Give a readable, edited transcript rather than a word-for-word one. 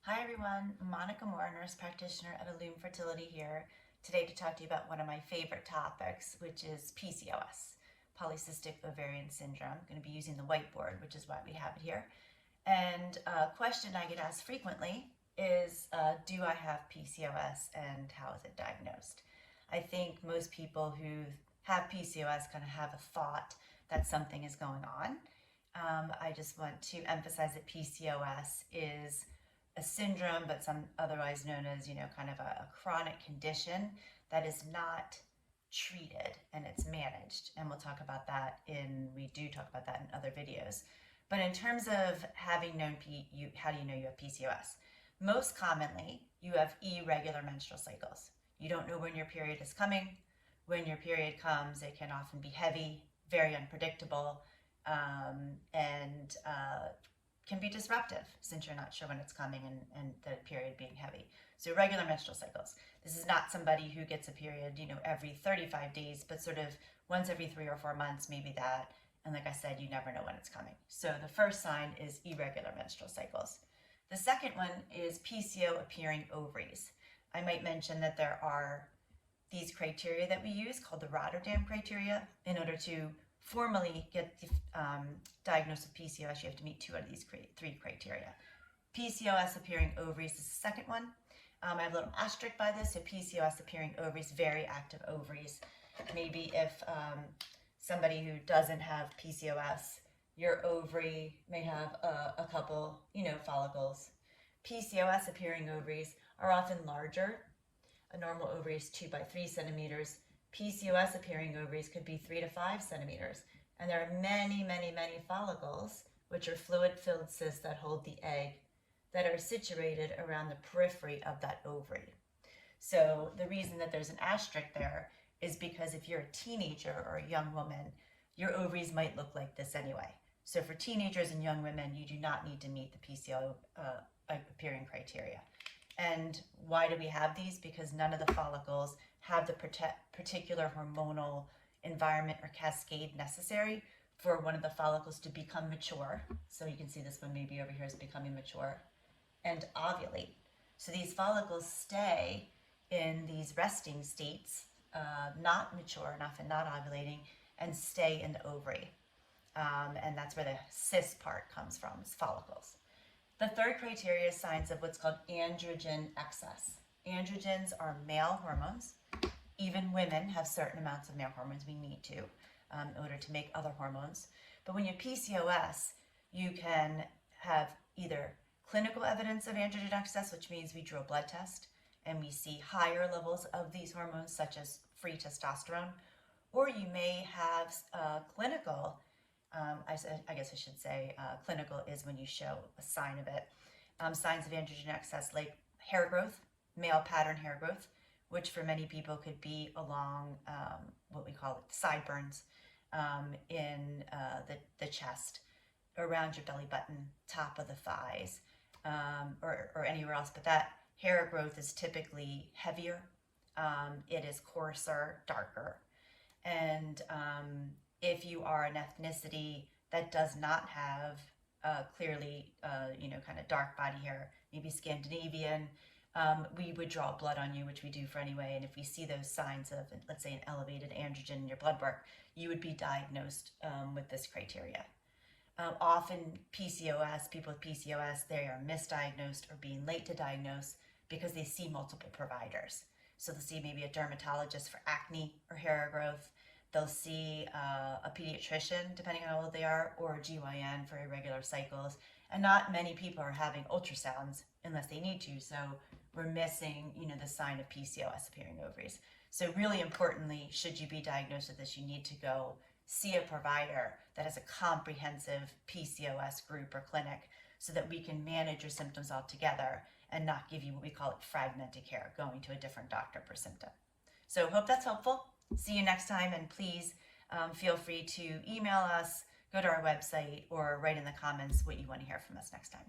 Hi everyone, Monica Moore, nurse practitioner at Illume Fertility here, today to talk to you about one of my favorite topics, which is PCOS, polycystic ovarian syndrome. I'm going to be using the whiteboard, which is why we have it here. And a question I get asked frequently is, do I have PCOS and how is it diagnosed? I think most people who have PCOS kind of have a thought that something is going on. I just want to emphasize that PCOS is a syndrome, but some otherwise known as, kind of a chronic condition that is not treated and it's managed. And we'll talk about that we do talk about that in other videos. But in terms of having known how do you know you have PCOS? Most commonly, you have irregular menstrual cycles. You don't know when your period is coming. When your period comes, it can often be heavy, very unpredictable, and can be disruptive since you're not sure when it's coming and the period being heavy. So irregular menstrual cycles. This is not somebody who gets a period, every 35 days, but sort of once every 3 or 4 months, maybe that. And like I said, you never know when it's coming. So the first sign is irregular menstrual cycles. The second one is PCO appearing ovaries. I might mention that there are these criteria that we use called the Rotterdam criteria. In order to formally get diagnosed with PCOS, you have to meet 2 out of these 3 criteria. PCOS appearing ovaries is the second one. I have a little asterisk by this, so PCOS appearing ovaries, very active ovaries. Maybe if somebody who doesn't have PCOS, your ovary may have a couple, follicles. PCOS appearing ovaries are often larger. A normal ovary is 2 by 3 centimeters. PCOS appearing ovaries could be 3 to 5 centimeters. And there are many, many, many follicles, which are fluid-filled cysts that hold the egg, that are situated around the periphery of that ovary. So the reason that there's an asterisk there is because if you're a teenager or a young woman, your ovaries might look like this anyway. So for teenagers and young women, you do not need to meet the PCO appearing criteria. And why do we have these? Because none of the follicles have the particular hormonal environment or cascade necessary for one of the follicles to become mature. So you can see this one maybe over here is becoming mature, and ovulate. So these follicles stay in these resting states, not mature enough and not ovulating, and stay in the ovary. And that's where the cyst part comes from, is follicles. The third criteria is signs of what's called androgen excess. Androgens are male hormones. Even women have certain amounts of male hormones we need to in order to make other hormones. But when you have PCOS, you can have either clinical evidence of androgen excess, which means we drew a blood test and we see higher levels of these hormones, such as free testosterone, or you may have clinical, I guess I should say clinical is when you show a sign of it. Signs of androgen excess like hair growth, male pattern hair growth, which for many people could be along what we call sideburns in the chest, around your belly button, top of the thighs, or anywhere else. But that hair growth is typically heavier. It is coarser, darker. And if you are an ethnicity that does not have clearly, kind of dark body hair, maybe Scandinavian, we would draw blood on you, which we do for anyway. And if we see those signs of, let's say, an elevated androgen in your blood work, you would be diagnosed with this criteria. Often PCOS, people with PCOS, they are misdiagnosed or being late to diagnose because they see multiple providers. So they'll see maybe a dermatologist for acne or hair growth. They'll see a pediatrician, depending on how old they are, or a GYN for irregular cycles. And not many people are having ultrasounds unless they need to. So we're missing, the sign of PCOS appearing ovaries. So really importantly, should you be diagnosed with this, you need to go see a provider that has a comprehensive PCOS group or clinic so that we can manage your symptoms all together and not give you what we call it fragmented care, going to a different doctor per symptom. So hope that's helpful. See you next time, and please feel free to email us, go to our website, or write in the comments what you want to hear from us next time.